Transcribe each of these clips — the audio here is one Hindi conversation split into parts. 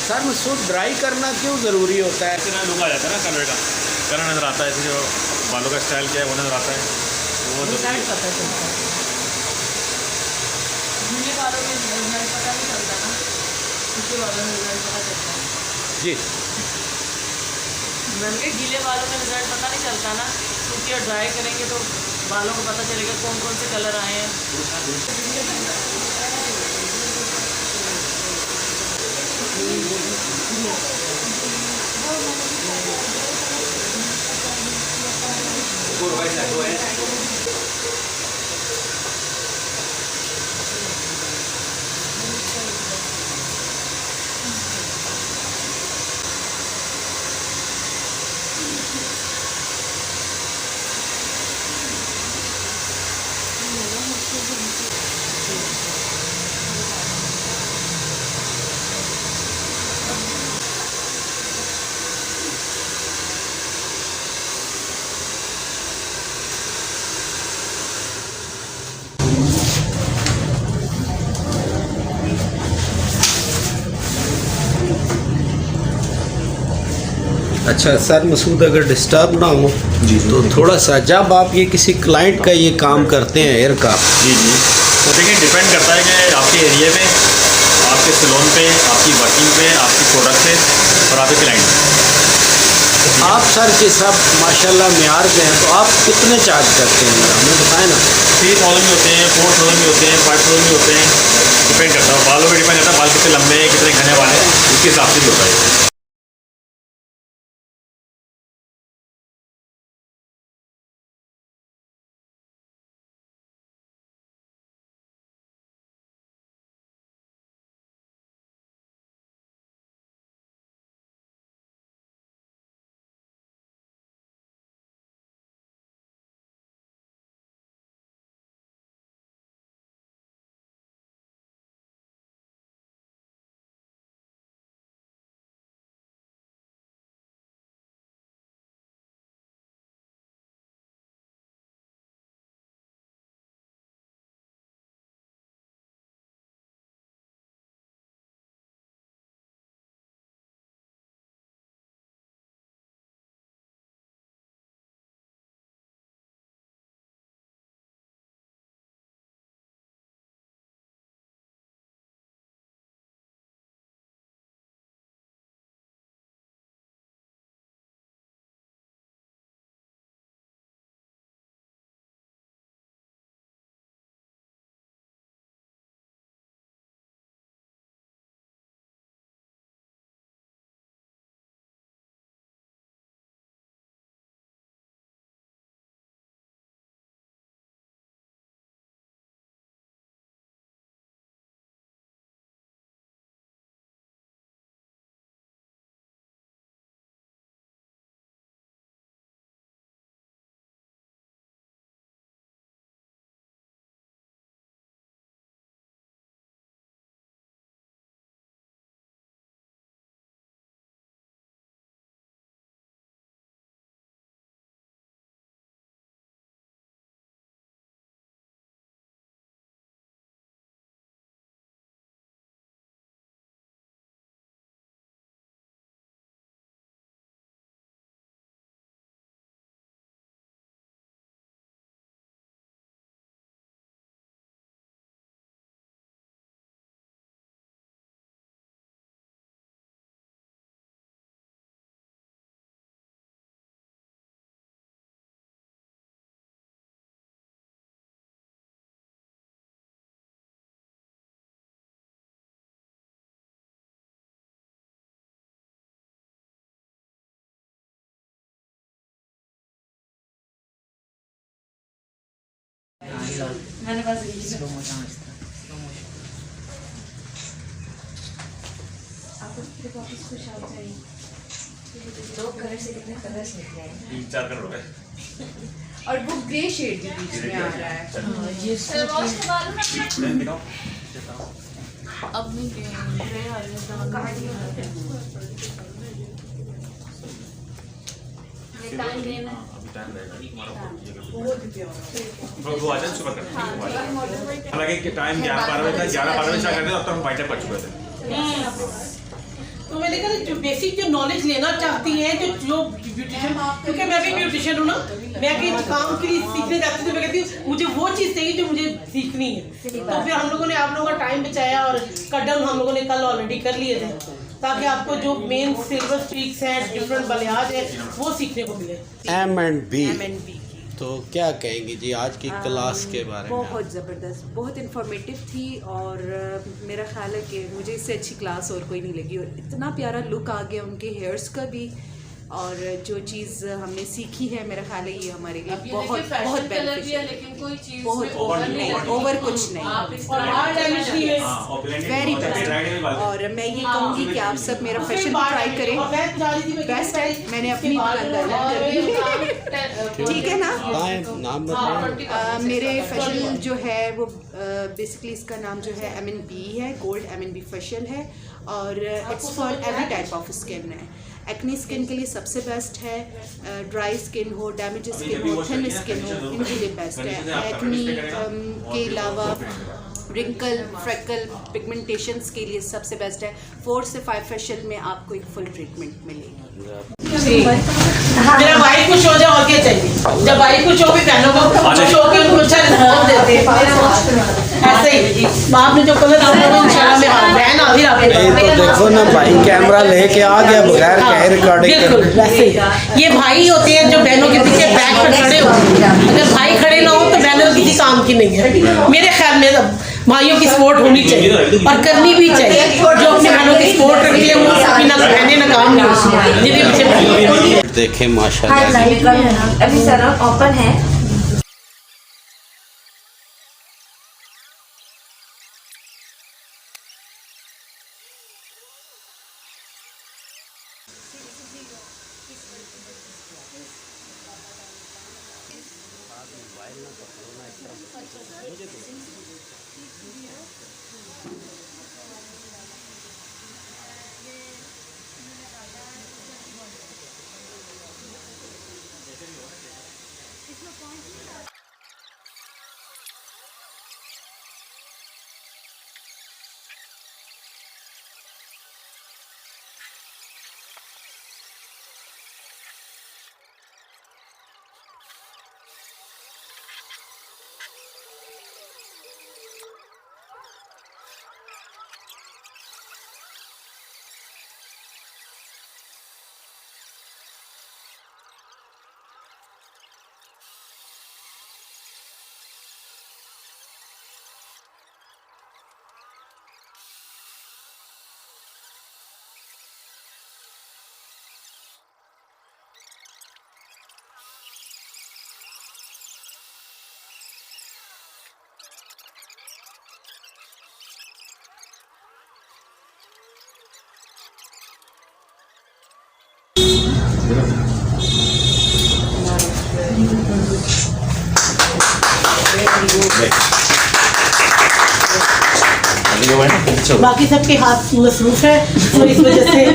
सर मसूद ड्राई करना क्यों ज़रूरी होता है? इतना लुक आ जाता है ना कलर का, कलर नज़र आता है, जो बालों का स्टाइल क्या है वो नज़र आता है, वो रिजल्ट पता चलता है। गीले बालों में रिजल्ट पता नहीं चलता ना, सूखे बालों में रिजल्ट पता चलता है। जी मैंने गीले बालों में रिजल्ट पता नहीं चलता ना, सूखे और ड्राई करेंगे तो बालों को पता चलेगा कौन कौन से कलर आए हैं। अच्छा सर मसूद, अगर डिस्टर्ब ना हो तो थोड़ा सा, जब आप ये किसी क्लाइंट का ये काम करते हैं हेयर का, जी जी, तो देखिए डिपेंड करता है कि आपके एरिया पे, आपके सैलून पे, आपकी वर्किंग पे, आपकी प्रोडक्ट पे और आपके क्लाइंट पे। आप सर के सब माशाल्लाह मेयार के हैं, तो आप कितने चार्ज करते हैं मेरा हमें बताएं ना। 3000 भी होते हैं, 4000 भी होते हैं, 5000 भी होते हैं, डिपेंड करता है, बालों पे डिपेंड करता है, बाल कितने लंबे हैं, कितने घने वाले हैं, उसके हिसाब से भी होता है। मैंने बस स्लो मोशन आपको कितने कॉपीज कुछ आ चाहिए? दो कलर से कितने कलर्स निकले हैं? 3-4 कलर हो गए। और वो ग्रे शेड के बीच में आ रहा है। ये अब नहीं ग्रे आ रहा है, टाइम लेना अभी टाइम लगेगा, वो आ जाए सुबह करते हैं। हालांकि टाइम 11-12 बजे तक 11-12 बजे से करते हैं, अब तक हम बाइट कर चुके थे। तो तो मैंने कहा जो बेसिक जो नॉलेज लेना चाहती हैं जो ब्यूटिशियन, क्योंकि मैं भी ब्यूटिशियन हूँ ना, मैं कहीं काम के लिए सीखने जाती हूँ तो मैं कहती हूँ मुझे वो चीज़ चाहिए जो मुझे सीखनी है। तो फिर हम लोगों ने आप लोगों का टाइम बचाया और कट डाउन हम लोगों ने कल ऑलरेडी कर लिए थे, ताकि आपको जो मेन सिल्वर स्ट्रीक्स हैं, डिफरेंट बलियाज है, वो सीखने को मिले। M&B तो क्या कहेंगी जी आज की क्लास के बारे में? बहुत ज़बरदस्त, बहुत इन्फॉर्मेटिव थी और मेरा ख्याल है कि मुझे इससे अच्छी क्लास और कोई नहीं लगी। और इतना प्यारा लुक आ गया उनके हेयर्स का भी, और जो चीज़ हमने सीखी है मेरा ख्याल है ये हमारे लिए बहुत बहुत बेनिफिशियल, बहुत ओवर कुछ नहीं, वेरी बेस्ट। और मैं ये कहूँगी कि आप सब मेरा फैशन ट्राई करें, बेस्ट है। मैंने अपनी दुकानदारी कर ली, ठीक है ना। नाम बताएं। मेरे फैशन जो है वो बेसिकली इसका नाम जो है M&B है, गोल्ड M&B फेशियल है, और it's for every type of skin है। एक्ने स्किन के लिए सबसे बेस्ट है, ड्राई स्किन हो, डैमेज स्किन हो, थिन स्किन हो, इनके लिए बेस्ट है। एक्ने के अलावा रिंकल, फ्रेकल, पिगमेंटेशंस के लिए सबसे बेस्ट है। 4 से 5 फेशियल में आपको एक फुल ट्रीटमेंट मिलेगी। मेरा भाई खुश हो जाए और क्या चाहिए, जब भाई खुश हो भी बहनों को खुश हो के उनको अच्छा रिस्पॉन्स देते हैं। ऐसे ही आपने जो कलर इंशाल्लाह में बहन आ भी ये तो देखो ना भाई कैमरा लेके आ गया बगैर कहे रिकॉर्डिंग बिल्कुल वैसे ही ये भाई होते हैं जो बहनों के पीछे बैक पर खड़े होते हैं। अगर भाई खड़े ना हो तो बहनों किसी काम की नहीं है। मेरे ख्याल में भाइयों की सपोर्ट होनी चाहिए और करनी भी चाहिए। जो अपने बहनों की सपोर्ट रखती है वो सभी ना बहने ना काम नहीं जिनके पीछे देखे माशाल्लाह। अभी सर ओपन है। बाकी सबके हाथ मसरूफ है तो इस वजह से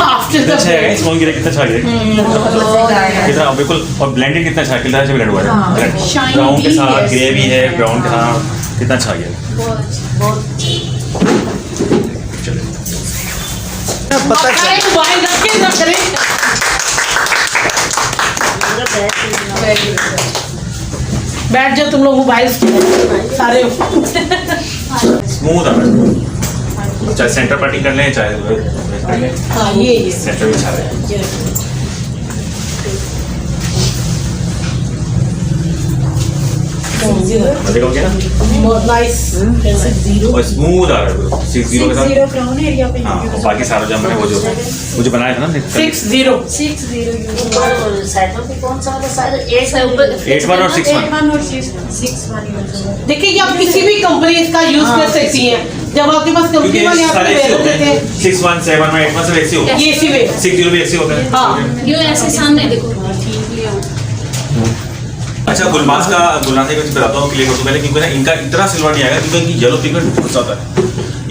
आफ्टर द स्मॉल गिरा कितना अच्छा गिरा कितना बिल्कुल। और ब्लेंडेड कितना अच्छा, कितना अच्छा ब्लेंड हुआ है, ब्राउन के साथ ग्रेवी है, ब्राउन के साथ कितना अच्छा गया। पता चल मोबाइल रख के ना करें। बैठ जाओ तुम लोग मोबाइल सारे स्मूथ आ रहा है, चाहे सेंटर पार्टी कर लें चाहे हाँ ये सेंटर भी अच्छा है। देखो क्या बहुत नाइस और स्मूथ आ रहा है 60 के साथ। ब्राउन एरिया पे हाँ और बाकी सारा जो मैंने वो जो बनाया था ना 60 साइडों पे कौन सा वाला साइड 8-1 और 6-1 देखिए ये आप किसी भी कंपनी का यूज कर सकती हैं। जब आपके पास कंपनी क्योंकि वाले आपको सारे ऐसे दे होते देते हैं हैं 6-1 7-1 8-1 सब ऐसे होते हैं, ये इसी में 6-0 भी ऐसे होता है। हाँ ये ऐसे सामने देखो। अच्छा गुलमास का गुलनाथ का कुछ बताता हूँ क्लियर करता हूँ पहले, क्योंकि ना इनका इतना सिल्वर नहीं आएगा क्योंकि इनकी येलो पिगमेंट बहुत ज़्यादा है।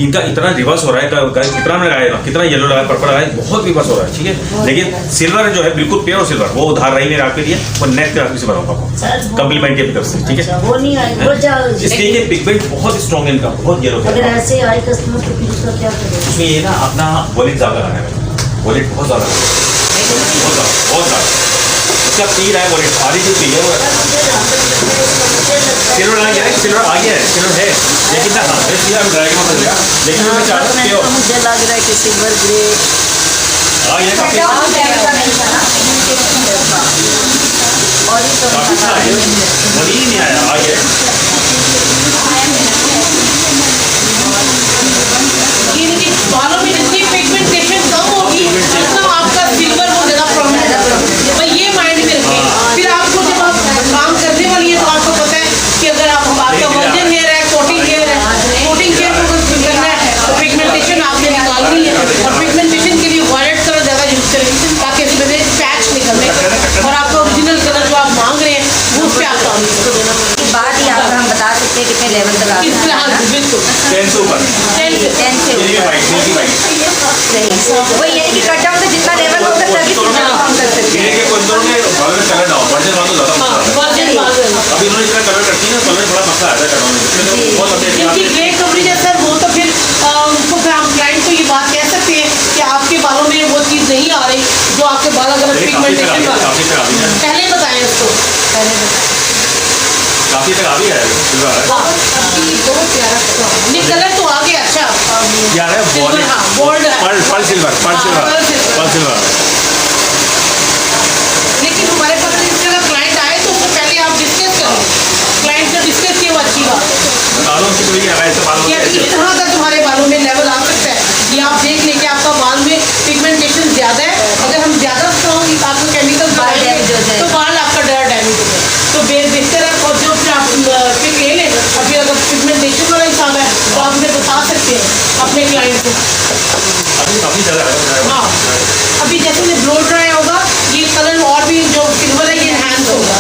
इनका इतना रिवर्स हो रहा है, कितना में लगाएगा, कितना येलो लगाया, पर्पल लगाया, बहुत रिवर्स हो रहा है, ठीक है। लेकिन सिल्वर जो है बिल्कुल प्योर सिल्वर, वो उधार रही मेरे आपके लिए, वो नेट पे आपसे बनाऊंगा आपको कम्प्लीमेंट की तरफ से, ठीक है। वो नहीं आएगा, वो इसके ये पिगमेंट बहुत स्ट्रॉन्ग है इनका, बहुत येलो। अगर ऐसे आए कस्टमर तो फिर उसका क्या करेगा? उसमें ये ना अपना वॉलेट ज़्यादा लगाना है, वॉलेट बहुत ज़्यादा, बहुत ज़्यादा उसका पी रहा है वॉलेट, सारी जो पी है वो सिल्वर आ गया है, सिल्वर आ गया है, सिल्वर है, लेकिन ना हाँ इसलिए हम ड्राई का मतलब लेकिन मैं चाहता हूँ कि मुझे लग रहा है कि सिल्वर ग्रे आ गया काफ़ी और ये तो काफ़ी अच्छा है, वही नहीं आया, आ गया इनकी बालों में जितनी पिगमेंटेशन कम होगी उतना आपका सिल्वर वो ज़्यादा प्रोमिनेंट है। भाई ये माइंड में रखिए, फिर आपको जब आप काम करने वाली है तो आपको पता है कि अगर आपका वर्जिन हेयर है, कोटिंग हेयर है, कोटिंग हेयर को अगर करना है तो पिगमेंटेशन आपने निकालनी है, और पिगमेंटेशन के लिए वायलेट कलर ज़्यादा यूज करें ताकि इसमें से पैच निकलने और आपका ओरिजिनल कलर जो आप मांग रहे हैं वो उस पर आप काम देना। बाद ही आपको हम बता सकते हैं कितने लेवल तक इस तरह बिल्कुल 10 से ऊपर 10 से ये भी वाइट सही, वो ये है कि कट डाउन से जितना लेवल होता है तभी कितना काम कर सकते हैं। ये के कोई में बाल में कलर डाउन वर्जन वालों ज़्यादा मसला आता है। वर्जिन बाल अभी उन्होंने इतना कलर करती है ना, कलर थोड़ा मसला आता है करवाने में, बहुत लंबे जिनकी ग्रे कवरेज है सर वो तो फिर उनको फिर हम क्लाइंट को ये बात कह सकते हैं कि आपके बालों में वो चीज़ नहीं आ रही जो आपके बाल अगर पिगमेंटेशन वाला काफ़ी तक आ भी है, पहले बताएं उसको, पहले बताएं। काफ़ी तक आ भी है बहुत प्यारा नहीं कलर तो आ गया अच्छा यार है सिल्वर, हाँ गोल्ड है पर्ल सिल्वर लेकिन हमारे पास अगर क्लाइंट आए तो उससे पहले आप डिस्कस करें, क्लाइंट से डिस्कस किए वो अच्छी बात है बालों की कोई ऐसे बालों कि इस तरह का तुम्हारे बालों में लेवल आ सकता है, ये आप देख लें कि आपका बाल में पिगमेंटेशन ज़्यादा है, अगर हम ज़्यादा स्ट्रॉन्ग आपको केमिकल डैमेज हो जाए तो बाल आपका डर डैमेज हो जाए, तो बेहतर है और जो फिर आप पिक ले लें और फिर अगर पिगमेंटेशन वाला हिसाब है तो आप उन्हें बता सकते हैं अपने क्लाइंट को। काफ़ी ज़्यादा हाँ अभी जैसे में ब्लो ड्राई होगा ये कलर और भी जो सिल्वर है ये एनहांस होगा,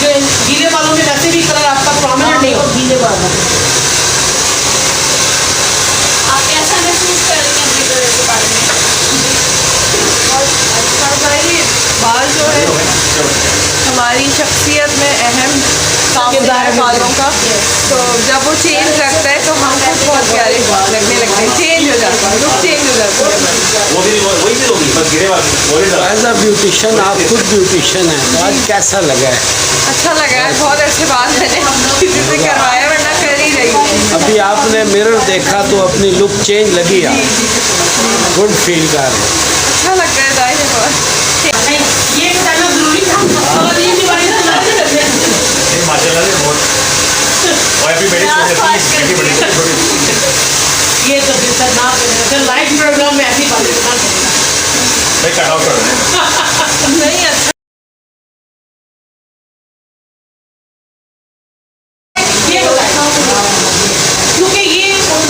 जो गीले बालों में वैसे भी कलर आपका प्रोमिनेंट नहीं होगा गीले बालों में। आप कैसा महसूस कर रही हैं अपने कलर के बारे में? अच्छा भाई, बाल जो है हमारी शख्सियत में अहम काम होता है बालों का, तो जब वो चेंज लगता है तो हम खुद बहुत प्यारे लगने लगते हैं, चेंज हो जाता है, लुक चेंज हो जाता है। वो भी वही से होगी, बस गिरे वाली एज अ ब्यूटिशियन आप खुद ब्यूटिशियन हैं तो आज कैसा लगा है? अच्छा लगा है, बहुत अच्छे बाल मैंने किसी से करवाया वरना कर ही रही हूँ। अभी आपने मिरर देखा तो अपनी लुक चेंज लगी आप गुड फील कर रहे हैं। अच्छा लगता है दाई बहुत। ये बताना जरूरी था और ये भी बारी से ना करते हैं माशाल्लाह से बहुत और एवरीबॉडी ये तो फिर सर ना करें लाइव प्रोग्राम में ऐसी बातें ना करें भाई कट आउट कर रहे हैं नहीं अच्छा ये बताएं क्योंकि ये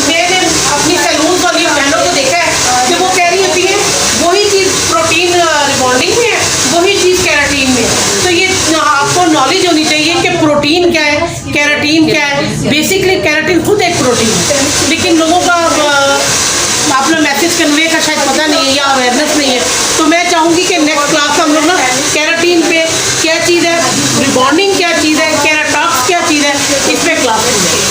मैंने अपनी सैलून वाली बहनों को देखा है कि वो कह रही होती है वही चीज़ प्रोटीन रिबॉन्डिंग में है वही चीज़ कैराटीन में है, तो ये आपको नॉलेज होनी चाहिए कि प्रोटीन क्या है कैराटीन क्या है। बेसिकली कैराटीन खुद एक प्रोटीन है लेकिन लोगों का अपना मैसेज कन्वे का शायद पता नहीं है या अवेयरनेस नहीं है, तो मैं चाहूँगी कि नेक्स्ट क्लास हम लोग ना कैराटीन पे क्या चीज़ है, रिबॉन्डिंग क्या चीज़ है, कैराटॉक्स क्या चीज़ है, इस पर क्लास होगी।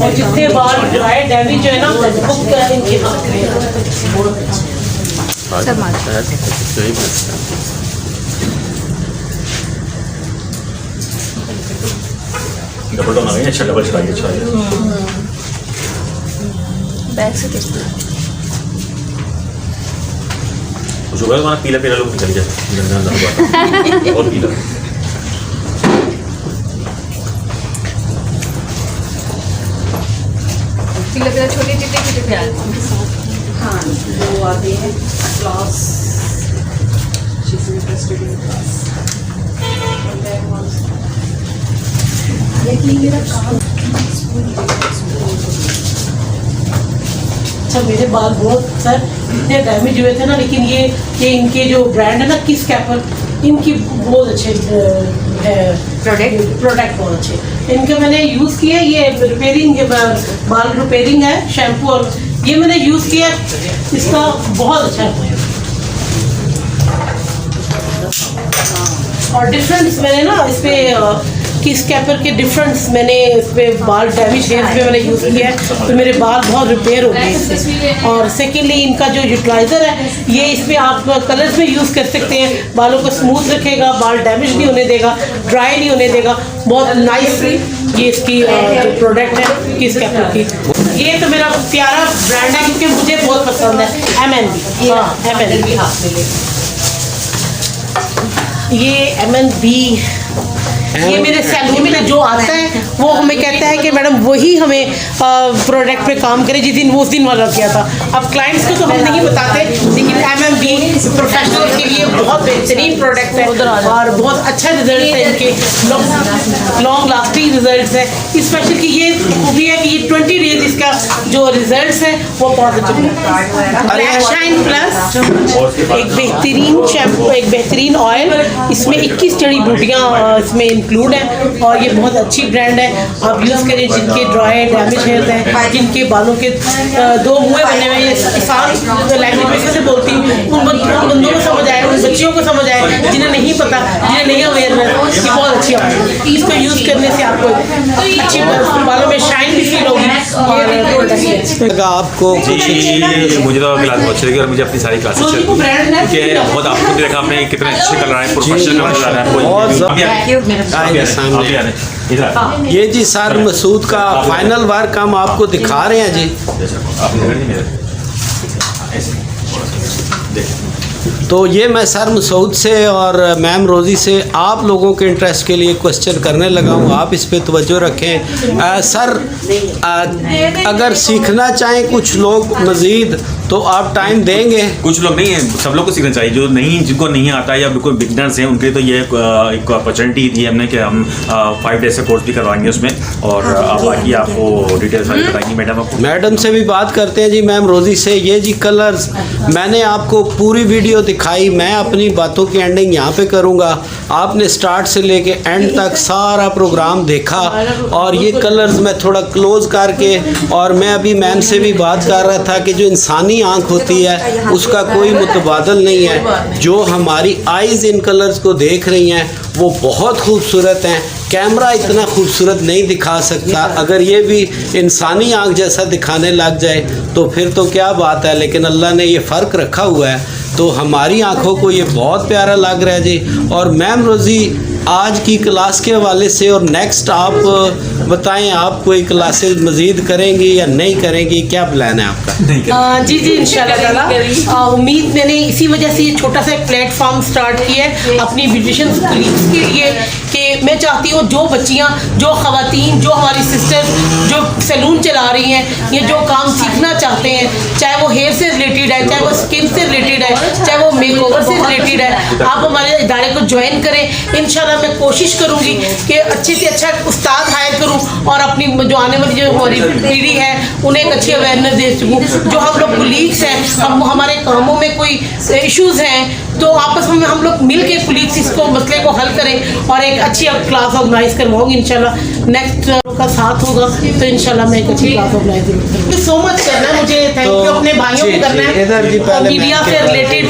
और जितने बाल ड्राई डैमेज है ना वो इनके हाथ में बहुत डबल टोन आ गई, अच्छा डबल चढ़ाइए, अच्छा बैक से किस शुगर हमारा पीला पीला लोग निकल जाए और पीला छोटे छोटे छोटे प्याज। हाँ वो आते हैं class, she's interested in class. And then also लेकिन मेरा काम अच्छा। मेरे बाल बहुत सर इतने डैमेज हुए थे ना, लेकिन ये इनके जो ब्रांड है ना किस कैपर, इनकी बहुत अच्छे प्रोडक्ट बहुत अच्छे इनके मैंने यूज़ किया। ये रिपेयरिंग बाल रिपेयरिंग है शैम्पू, और ये मैंने यूज़ किया, इसका बहुत अच्छा है। और डिफरेंस मैंने ना इस पे किस कैपर के डिफरेंस मैंने इस पे बाल डैमेज हेयर पे मैंने यूज़ किया है, तो मेरे बाल बहुत रिपेयर हो गए इससे। और सेकेंडली इनका जो यूटिलाइज़र है ये इसमें आप कलर्स में यूज़ कर सकते हैं, बालों को स्मूथ रखेगा, बाल डैमेज नहीं होने देगा, ड्राई नहीं होने देगा। बहुत नाइस ये इसकी जो प्रोडक्ट है किस कैपर की। ये तो मेरा प्यारा ब्रांड है क्योंकि मुझे बहुत पसंद है। MNB, हाँ MNB हाथ में ले, ये MNB ये मेरे सैलून में जो आता है वो हमें कहता है कि मैडम वही हमें प्रोडक्ट पे काम करे जिस दिन वो उस दिन वाला किया था। अब क्लाइंट्स को तो हम नहीं बताते, लेकिन MNB प्रोफेशनल के लिए बहुत बेहतरीन प्रोडक्ट है और बहुत अच्छा रिजल्ट है इनके, लॉन्ग लास्टिंग रिजल्ट है। स्पेशल की ये खूबी है कि ये 20 डेज इसका जो रिजल्ट है वो पॉजिटिव है। शाइन प्लस एक बेहतरीन शैम्पू, एक बेहतरीन ऑयल, इसमें 21 जड़ी बूटियाँ इसमें इंक्लूड है और ये बहुत अच्छी ब्रांड है। आप यूज़ करें जिनके ड्राई डैमेज हेयर हैं, जिनके बालों के दो मुँह बने हुए हैं, किसान लैंग्वेज से बोलती हूँ, उन बंदों को समझ आए, उन बच्चियों को समझ आए जिन्हें नहीं पता, जिन्हें नहीं अवेयरनेस, ये बहुत अच्छी बात है। इसको यूज़ करने से आपको अच्छी बालों में शाइन भी फील होगी। आपको मुझे तो क्लास बहुत अच्छी लगी और मुझे अपनी सारी क्लासेस क्योंकि बहुत आपको देखा आपने कितने अच्छे कलर आए, प्रोफेशनल कलर आ रहा है। ये जी सर मसूद का फाइनल वर्क हम आपको दिखा रहे हैं जी। तो ये मैं सर मसूद से और मैम रोज़ी से आप लोगों के इंटरेस्ट के लिए क्वेश्चन करने लगा हूँ, आप इस पे तवज्जो रखें। सर अगर सीखना चाहें कुछ लोग मज़ीद तो आप टाइम देंगे? कुछ लोग नहीं है, सब लोग को सीखना चाहिए, जो नहीं जिनको नहीं आता या बिल्कुल बिगनर्स हैं उनके लिए तो ये एक अपॉर्चुनिटी दी हमने कि हम 5 डेज का कोर्स भी करवाएंगे उसमें, और बाकी आपको डिटेल्स सारी बताएंगी मैडम आपको। मैडम से भी बात करते हैं जी, मैम रोज़ी से। ये जी कलर्स मैंने आपको पूरी वीडियो दिखाई, मैं अपनी बातों की एंडिंग यहाँ पे करूँगा। आपने स्टार्ट से लेके एंड तक सारा प्रोग्राम देखा और ये कलर्स मैं थोड़ा क्लोज करके, और मैं अभी मैम से भी बात कर रहा था कि जो इंसानी आँख होती है उसका कोई मुतबादल नहीं है। जो हमारी आइज़ इन कलर्स को देख रही हैं वो बहुत खूबसूरत हैं, कैमरा इतना खूबसूरत नहीं दिखा सकता। अगर ये भी इंसानी आँख जैसा दिखाने लग जाए तो फिर तो क्या बात है, लेकिन अल्लाह ने ये फ़र्क रखा हुआ है तो हमारी आँखों को ये बहुत प्यारा लग रहा है जी। और मैम रोज़ी आज की क्लास के हवाले से और नेक्स्ट आप बताएं, आप कोई क्लासेस मज़ीद करेंगी या नहीं करेंगी, क्या प्लान है आपका? जी जी इंशाल्लाह ताला उम्मीद, मैंने इसी वजह से ये छोटा सा एक प्लेटफॉर्म स्टार्ट किया है अपनी ब्यूटिशियंस कलीग्स के लिए कि मैं चाहती हूँ जो बच्चियाँ, जो ख़वातीन, जो हमारी सिस्टर्स जो सैलून चला रही हैं, ये जो काम सीखना चाहते हैं, चाहे वो हेयर से रिलेटेड है, चाहे वो स्किन से रिलेटेड है, चाहे वो मेकओवर से रिलेटेड है, आप हमारे इदारे को ज्वाइन करें। इंशाल्लाह मैं कोशिश करूँगी कि अच्छे से अच्छा उस्ताद हायर करूँ और अपनी जो आने वाली जो हमारी पीढ़ी है उन्हें एक अच्छी अवेयरनेस दे सकूँ। जो हम लोग कोलीग्स हैं, हम हमारे कामों में कोई इश्यूज़ हैं तो आपस में हम लोग मिल के कोलीग्स इसको मसले को हल करें और एक अच्छी क्लास ऑर्गेनाइज करवाऊँगी इंशाल्लाह। नेक्स्ट का साथ होगा तो इंशाल्लाह मैं एक अच्छी क्लास ऑर्गेनाइज जरूर करूँगी। सो मच करना है मुझे, थैंक यू अपने भाइयों को करना है। इधर जी पहले मीडिया से रिलेटेड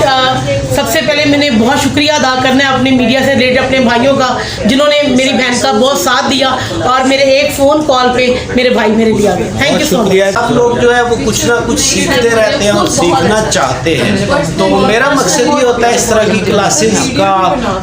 सबसे पहले मैंने बहुत शुक्रिया अदा करना है अपने मीडिया से रिलेटेड अपने भाइयों का, जिन्होंने मेरी बहन का बहुत साथ दिया और मेरे एक फ़ोन कॉल पे मेरे भाई मेरे लिए आ गए। Thank you so much. आप लोग जो है वो कुछ ना कुछ सीखते रहते हैं और सीखना चाहते हैं, तो मेरा मकसद ये होता है इस तरह की क्लासेस का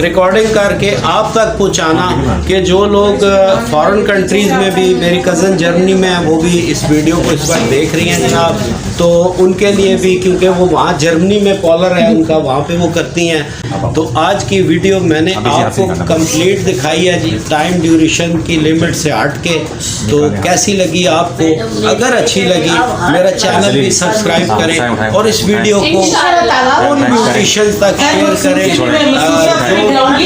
रिकॉर्डिंग करके आप तक पहुंचाना कि जो लोग फॉरेन कंट्रीज़ में भी, मेरी कज़न जर्मनी में है, वो भी इस वीडियो को इस वक्त देख रही हैं जनाब, तो उनके लिए भी, क्योंकि वो वहाँ जर्मनी में कॉलर है उनका, वहाँ पे वो करती हैं। तो आज की वीडियो मैंने आपको कंप्लीट दिखाई है जी, टाइम ड्यूरेशन की लिमिट से हट के। तो कैसी लगी आपको? अगर अच्छी लगी मेरा चैनल भी सब्सक्राइब करें और इस वीडियो को उन ब्यूटिशियन तक शेयर करें जो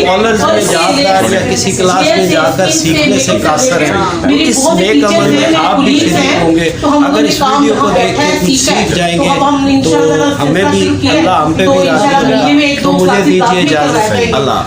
कॉलर्स में जाकर या किसी क्लास में जाकर सीखने से कासर हैं। इस नेक अमल में आप भी शरीक होंगे। अगर इस वीडियो को देख के कुछ सीख जाएंगे तो हमें भी, अल्लाह हम पे भी राज़ी होगा। तो मुझे दीजिए इजाज़त, अल्लाह।